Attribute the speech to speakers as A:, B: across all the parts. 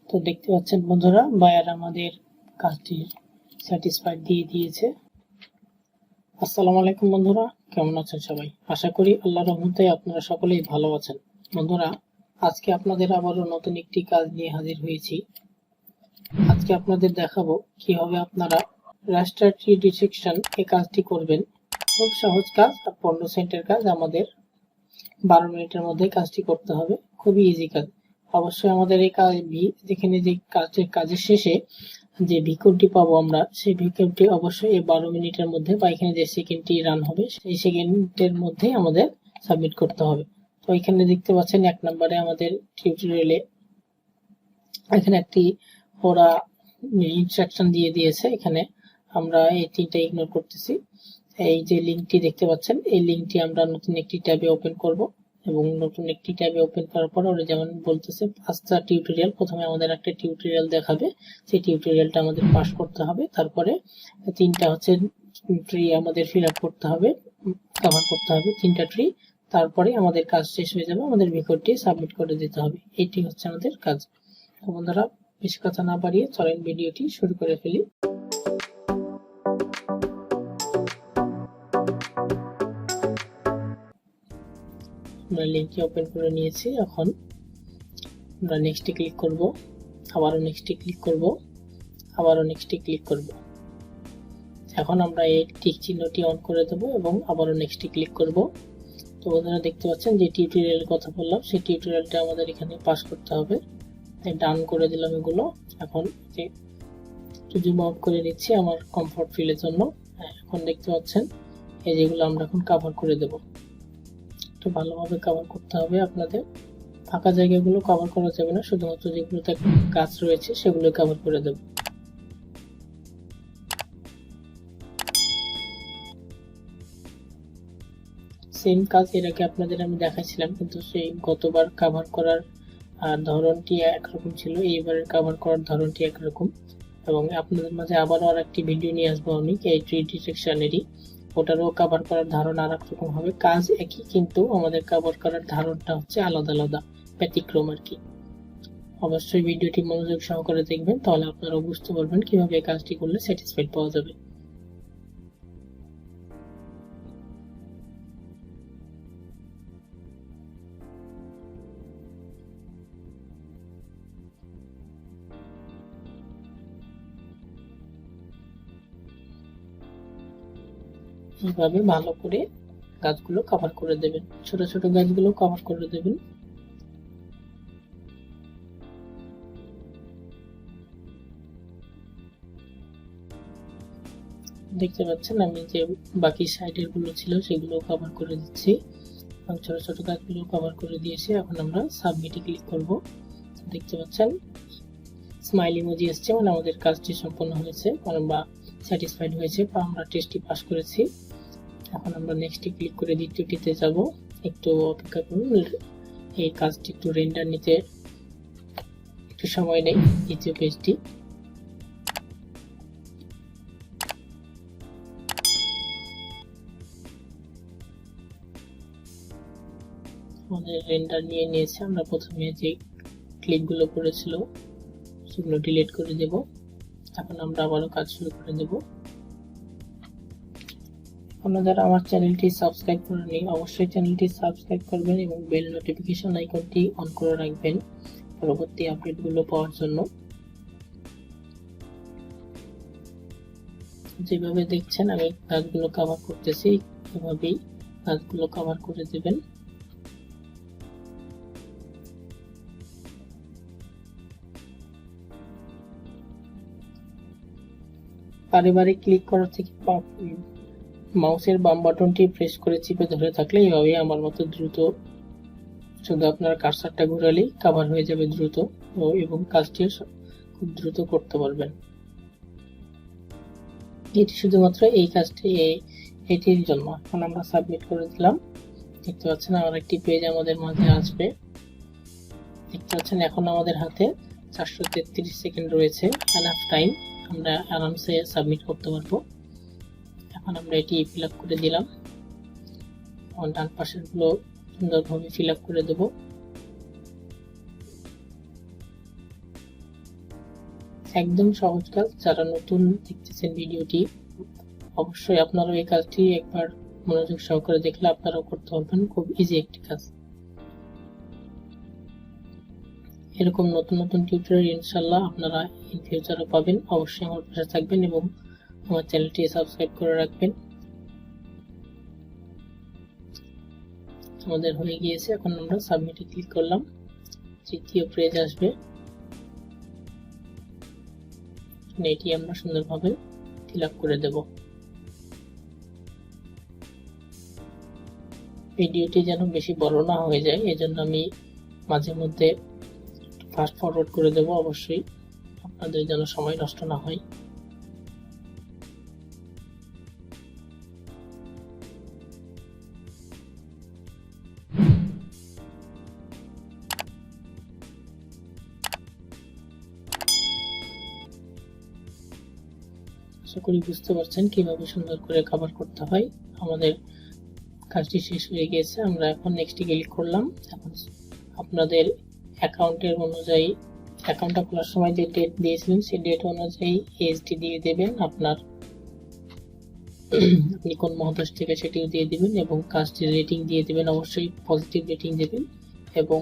A: তো দেখতে পাচ্ছেন বন্ধুরা, বায়ার আমাদের কাজটি স্যাটিসফাইড দিয়ে দিয়েছে। আসসালামু আলাইকুম বন্ধুরা, কেমন আছেন সবাই? আশা করি আল্লাহর রহমতে আপনারা সকলেই ভালো আছেন। বন্ধুরা, আজকে আপনাদের আবারও নতুন একটি কাজ নিয়ে হাজির হয়েছি। আজকে আপনাদের দেখাবো কিভাবে আপনারা রাস্টার ট্রি ডিটেকশন এই কাজটি করবেন। খুব সহজ কাজ আর 15 সেকেন্ডের কাজ। আমাদের 12 মিনিটের মধ্যে কাজটি করতে হবে। খুবই ইজি কাজ। অবশ্যই আমাদের এই কাজ যেখানে যে কাজের শেষে যে ভিকলটি পাবো আমরা, সেই ভিকলটি অবশ্যই এই 12 মিনিটের মধ্যে বা এখানে যে সেকেন্ডটি রান হবে সেই সেকেন্ডের মধ্যে আমাদের সাবমিট করতে হবে। তো এখানে দেখতে পাচ্ছেন 1 নম্বরে আমাদের টিউটোরিয়ালে এখানে একটি ওরা ইনস্ট্রাকশন দিয়ে দিয়েছে। এখানে আমরা এই 3টা ইগনোর করতেছি। এই যে লিঙ্কটি দেখতে পাচ্ছেন, এই লিঙ্কটি আমরা নতুন একটি ট্যাবে ওপেন করব এবং নতুন একটি ট্যাবে ওপেন করার পর ওরা যেমন বলতেছে 5টা টিউটোরিয়াল, প্রথমে আমাদের একটা টিউটোরিয়াল দেখাবে, সেই টিউটোরিয়ালটা আমাদের পাস করতে হবে। তারপরে 3টা হচ্ছে ট্রি আমাদের ফিল আপ করতে হবে, কভার করতে হবে 3টা ট্রি। তারপরে আমাদের কাজ শেষ হয়ে যাবে, আমাদের ভিডিওটি সাবমিট করে দিতে হবে। এটি হচ্ছে আমাদের কাজ। তো বন্ধুরা, বেশি কথা না বাড়িয়ে চলেন ভিডিওটি শুরু করে ফেলি। আমরা লিঙ্কটি ওপেন করে নিয়েছি। এখন আমরা নেক্সটে ক্লিক করব, আবারও নেক্সটে ক্লিক করব, আবারও নেক্সটে ক্লিক করব। এখন আমরা এই টিক চিহ্নটি অন করে দেব এবং আবারও নেক্সটে ক্লিক করব। তো বন্ধুরা, দেখতে পাচ্ছেন যে টিউটোরিয়ালের কথা বললাম, সেই টিউটোরিয়ালটা আমাদের এখানে পাস করতে হবে। ডান করে দিলাম এগুলো। এখন একটু জুম আউট করে নিচ্ছি আমার কমফোর্ট ফিলের জন্য। এখন দেখতে পাচ্ছেন এই যেগুলো আমরা এখন কভার করে দেব। একটু ভালোভাবে কভার করতে হবে আপনাদের। ফাঁকা জায়গাগুলো কভার করা যাবে না, শুধুমাত্র যেগুলোতে গাছ রয়েছে সেগুলো কভার করে দেব। সেম কাজ এর আগে আপনাদের আমি দেখাইছিলাম, কিন্তু সেই গতবার কভার করার ধরনটি একরকম ছিল, এইবারের কভার করার ধরনটি একরকম। এবং আপনাদের মাঝে আবারও আর একটি ভিডিও নিয়ে আসবো আমি এই ট্রি ডিটেকশনেরই, ওটারও কভার করার ধারণ আর এক রকম হবে। কাজ একই, কিন্তু আমাদের কভার করার ধারণটা হচ্ছে আলাদা আলাদা, ব্যতিক্রম আর কি। অবশ্যই ভিডিওটি মনোযোগ সহকারে দেখবেন, তাহলে আপনারা বুঝতে পারবেন কিভাবে এই কাজটি করলে স্যাটিসফাইড পাওয়া যাবে। এইভাবে ভালো করে গাছগুলো কভার করে দেবেন, ছোট ছোট গাছগুলো কভার করে দেবেন। দেখতে পাচ্ছেন আমি যে বাকি সাইডের গুলো ছিল সেগুলো কভার করে দিচ্ছি এবং ছোট ছোট গাছগুলো কভার করে দিয়েছি। এখন আমরা সাবমিটে ক্লিক করব। দেখতে পাচ্ছেন স্মাইল ইমোজি আসছে, মানে আমাদের কাজটি সম্পন্ন হয়েছে বা স্যাটিসফাইড হয়েছে, বা আমরা টেস্টটি পাস করেছি। এখন আমরা নেক্সটে ক্লিক করে দ্বিতীয়টিতে যাব। একটু অপেক্ষা করুন, এই কাজটি একটু রেন্ডার নিতে একটু সময় নেই। দ্বিতীয় পেজটি আমাদের রেন্ডার নিয়ে নিয়েছে। আমরা প্রথমে যে ক্লিকগুলো করেছিল সেগুলো ডিলিট করে দেব। এখন আমরা আবারও কাজ শুরু করে দেব। আপনারা আমার চ্যানেলটি সাবস্ক্রাইব করেননি, অবশ্যই চ্যানেলটি সাবস্ক্রাইব করবেন এবং বেল নোটিফিকেশন আইকনটি অন করে রাখবেন পরবর্তী আপডেটগুলো পাওয়ার জন্য। যেভাবে দেখছেন আমি গাছগুলো কভার করতেছি, এভাবেই গাছগুলো কভার করে দেবেন। বারে ক্লিক করার থেকে মাউসের বাম বাটনটি প্রেস করে চিপে ধরে থাকলে এইভাবে আমার মতো দ্রুত, শুধু আপনার কার্সারটা ঘোরালেই কভার হয়ে যাবে দ্রুত, এবং কাজটিও খুব দ্রুত করতে পারবেন। এটি শুধুমাত্র এই কাজটি এটির জন্য। এখন আমরা সাবমিট করে দিলাম। দেখতে পাচ্ছেন আমার একটি পেজ আমাদের মাঝে আসবে। দেখতে পাচ্ছেন এখন আমাদের হাতে 433 সেকেন্ড রয়েছে, এনাফ টাইম, আমরা আরামসে সাবমিট করতে পারবো। এখন আমরা এটি ফিল আপ করে দিলাম। ডান পাশের গুলো সুন্দরভাবে ফিল আপ করে দেব। একদম সহজ কাজ। যারা নতুন দেখতেছেন ভিডিওটি, অবশ্যই আপনারাও এই কাজটি একবার মনোযোগ সহকারে দেখলে আপনারাও করতে পারবেন। খুব ইজি একটি কাজ। এরকম নতুন নতুন টিউটোরিয়াল ইনশাআল্লাহ আপনারা ইন ফিউচারও পাবেন। অবশ্যই আমার পাশে থাকবেন এবং আমার চ্যানেলটি সাবস্ক্রাইব করে রাখবেন। আমাদের হয়ে গিয়েছে, এখন আমরা সাবমিটে ক্লিক করলাম। তৃতীয় পেজ আসবে, এটি আমরা সুন্দরভাবে ফিল আপ করে দেব। ভিডিওটি যেন বেশি বড় না হয়ে যায়, এজন্য আমি মাঝে মধ্যে ফাস্ট ফরওয়ার্ড করে দেব, অবশ্যই আপনাদের যেন সময় নষ্ট না হয়। আশা করি বুঝতে পারছেন কিভাবে সুন্দর করে কভার করতে হয়। আমাদের কাজটি শেষ হয়ে গিয়েছে, আমরা এখন নেক্সটে ক্লিক করলাম। এখন আপনাদের অ্যাকাউন্টের অনুযায়ী, অ্যাকাউন্টটা খোলার সময় যে ডেট দিয়েছিলেন সেই ডেট অনুযায়ী এএসডি দিয়ে দেবেন। আপনি কোন মহাদেশ থেকে সেটিও দিয়ে দিবেন এবং কাজটির রেটিং দিয়ে দিবেন। অবশ্যই পজিটিভ রেটিং দেবেন এবং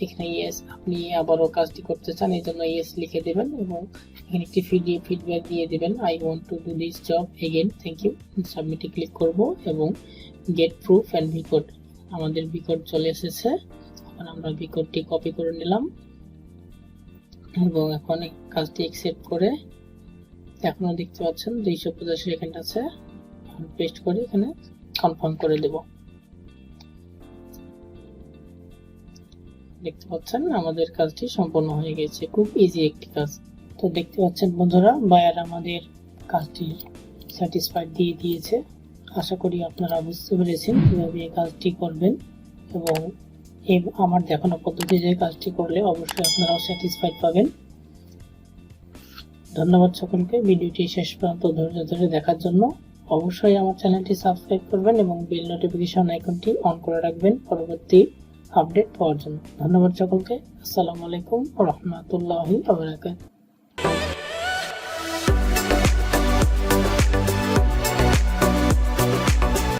A: এখানে ইয়েস, আপনি আবারও কাজটি করতে চান এই জন্য ইয়েস লিখে দেবেন এবং এখানে একটি ফিডব্যাক দিয়ে দিবেন। I want to do this job again, thank you. সাবমিটে ক্লিক করব এবং গেট প্রুফ অ্যান্ড ভিকোড, আমাদের ভিকোড চলে এসেছে। এখন আমরা ভিকোডটি কপি করে নিলাম এবং এখন কাজটি অ্যাকসেপ্ট করে, এখনো দেখতে পাচ্ছেন 285 সেকেন্ড আছে, পেস্ট করে এখানে কনফার্ম করে দেব। দেখতে পাচ্ছেন আমাদের কাজটি সম্পন্ন হয়ে গেছে। খুব ইজি একটি কাজ। তো দেখতে পাচ্ছেন বন্ধুরা, বায়ার আমাদের কাজটি স্যাটিসফাইড দিয়ে দিয়েছে। আশা করি আপনারা বুঝতে পেরেছেন কিভাবে এই কাজটি করবেন এবং আমার দেখানো পদ্ধতিতে কাজটি করলে অবশ্যই আপনারাও স্যাটিসফাইড পাবেন। ধন্যবাদ সকলকে ভিডিওটি শেষ পর্যন্ত ধৈর্য ধরে দেখার জন্য। অবশ্যই আমার চ্যানেলটি সাবস্ক্রাইব করবেন এবং বেল নোটিফিকেশন আইকনটি অন করে রাখবেন পরবর্তী আপডেট পাওয়ার জন্য। ধন্যবাদ সকলকে। আসসালামু আলাইকুম ওয়া রাহমাতুল্লাহি ওয়া বারাকাতুহু।